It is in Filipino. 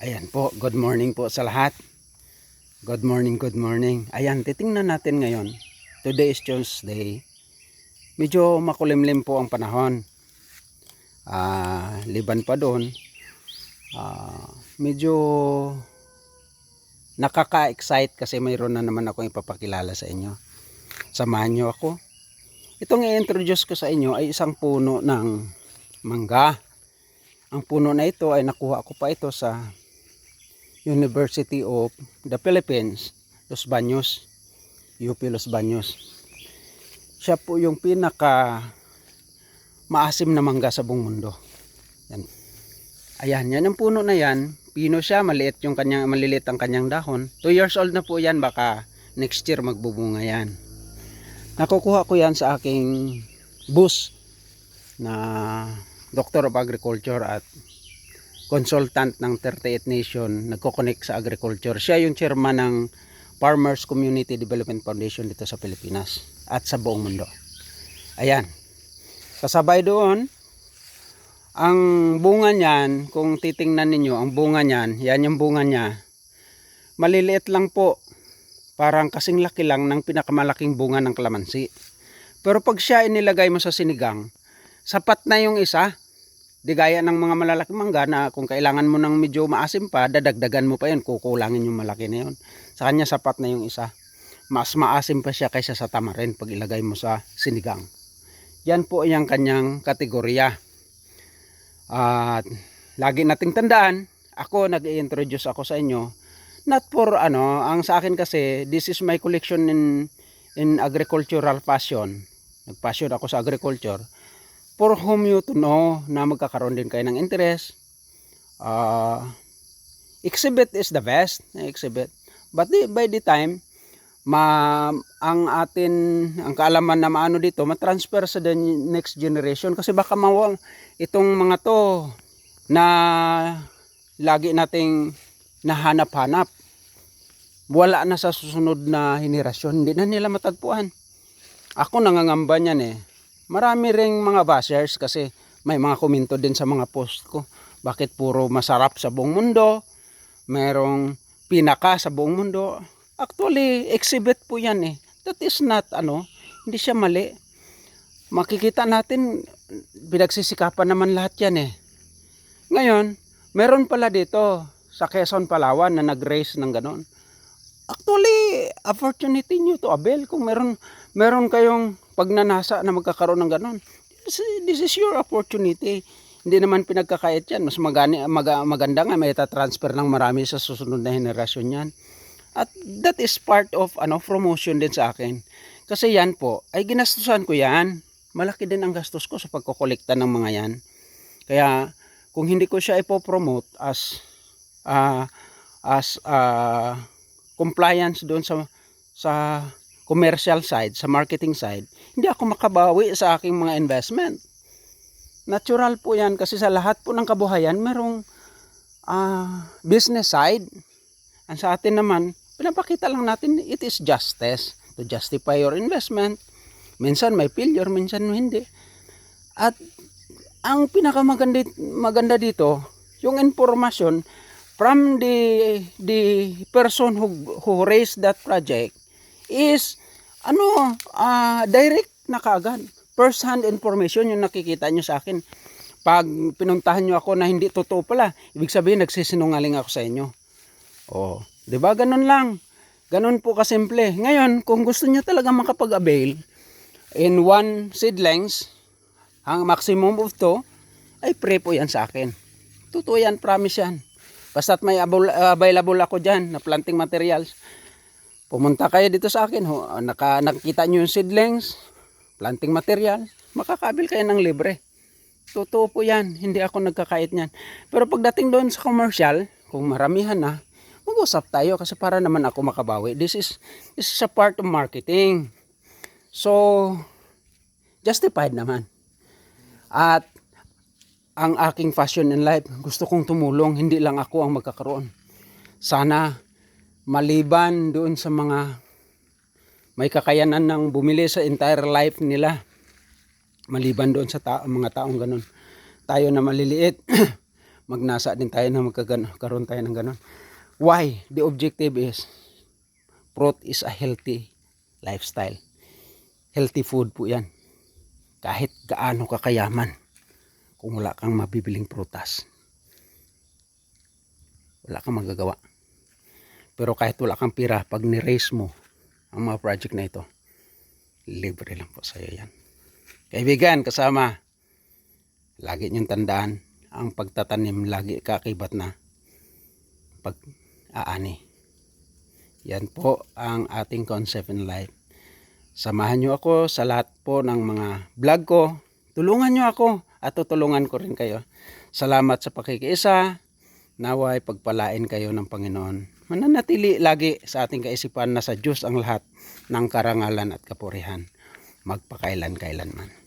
Ayan po, good morning po sa lahat. Good morning, good morning. Ayan, titingnan natin ngayon. Today is Tuesday. Medyo makulimlim po ang panahon. Liban pa doon. Medyo nakaka-excite kasi mayroon na naman akong ipapakilala sa inyo. Samahan nyo ako. Itong i-introduce ko sa inyo ay isang puno ng mangga. Ang puno na ito ay nakuha ko pa ito sa University of the Philippines, Los Baños, UP Los Baños. Siya po yung pinaka maasim na mangga sa buong mundo. Yan. Ayan, yan ang puno na yan. Pino siya, maliliit ang kanyang dahon. 2 years old na po yan, baka next year magbubunga yan. Nakukuha ko yan sa aking bus na Doctor of Agriculture at consultant ng 38 Nation, nagko-connect sa agriculture. Siya yung chairman ng Farmers Community Development Foundation dito sa Pilipinas at sa buong mundo. Ayan. Kasabay doon, ang bunga niyan, kung titingnan ninyo, ang bunga niyan, yan yung bunga niya. Maliliit lang po. Parang kasing laki lang ng pinakamalaking bunga ng kalamansi. Pero pag siya inilagay mo sa sinigang, sapat na yung isa. Di gaya ng mga malalaking mangga na kung kailangan mo ng medyo maasim pa, dadagdagan mo pa yun, kukulangin yung malaki na yun. Sa kanya sapat na yung isa. Mas maasim pa siya kaysa sa tamarin pag ilagay mo sa sinigang. Yan po yung kanyang kategorya. At lagi nating tandaan, ako nag-i-introduce ako sa inyo. Not for ang sa akin kasi, this is my collection in agricultural passion. Nagpassion ako sa agriculture. For whom you to know na magkakaroon din kayo ng interest. Exhibit is the best. Exhibit. But by the time, ang kaalaman na maano dito, matransfer sa the next generation. Kasi baka itong mga to na lagi nating nahanap-hanap. Wala na sa susunod na henerasyon. Hindi na nila matagpuan. Ako nangangamba niyan eh. Marami ring mga bashers kasi may mga komento din sa mga post ko. Bakit puro masarap sa buong mundo? Mayroong pinaka sa buong mundo. Actually, exhibit po yan eh. That is not hindi siya mali. Makikita natin, pinagsisikapan naman lahat yan eh. Ngayon, meron pala dito sa Quezon, Palawan na nag-raise ng ganon. Actually, opportunity nyo to avail kung meron kayong pagnanasa na magkakaroon ng ganon. This is your opportunity. Hindi naman pinagkakait yan. Mas maganda nga may transfer ng marami sa susunod na henerasyon yan. At that is part of promotion din sa akin. Kasi yan po, ay ginastusan ko yan. Malaki din ang gastos ko sa pagkokolekta ng mga yan. Kaya kung hindi ko siya ipopromote as compliance doon sa commercial side, sa marketing side, hindi ako makabawi sa aking mga investment. Natural po yan kasi sa lahat po ng kabuhayan merong business side. Ang sa atin naman, pinapakita lang natin it is justice to justify your investment. Minsan may failure, minsan hindi. At ang pinakamaganda dito, yung information from the person who raised that project is direct na kaagad. First hand information yung nakikita nyo sa akin. Pag pinuntahan nyo ako na hindi totoo pala, ibig sabihin nagsisinungaling ako sa inyo. Di ba ganun lang? Ganun po kasimple. Ngayon, kung gusto nyo talaga makapag-avail in one seedlings, ang maximum of 2, ay free po yan sa akin. Totoo yan, promise yan. Basta't may available ako dyan na planting materials. Pumunta kayo dito sa akin. Nakita nyo yung seedlings, planting material, makakabil kayo ng libre. Totoo po yan. Hindi ako nagkakait niyan. Pero pagdating doon sa commercial, kung maramihan na, mag-usap tayo kasi para naman ako makabawi. This is a part of marketing. So, justified naman. At ang aking passion in life, gusto kong tumulong, hindi lang ako ang magkakaroon. Sana maliban doon sa mga may kakayanan ng bumili sa entire life nila, maliban doon sa mga taong ganun, tayo na maliliit magnasa din tayo na magkaroon tayo ng ganon. Why? The objective is fruit is a healthy lifestyle. Healthy food po yan. Kahit gaano kakayaman, kung wala kang mabibiling prutas, wala kang magagawa. Pero kahit wala kang pira, pag ni-raise mo ang mga project na ito, libre lang po sa iyo yan. Kaibigan, kasama, lagi niyong tandaan, ang pagtatanim lagi kakibat na pag-aani. Yan po ang ating concept in life. Samahan niyo ako sa lahat po ng mga vlog ko. Tulungan niyo ako at tutulungan ko rin kayo. Salamat sa pakikiisa. Naway pagpalain kayo ng Panginoon. Mananatili lagi sa ating kaisipan na sa Diyos ang lahat ng karangalan at kapurihan, magpakailan-kailanman.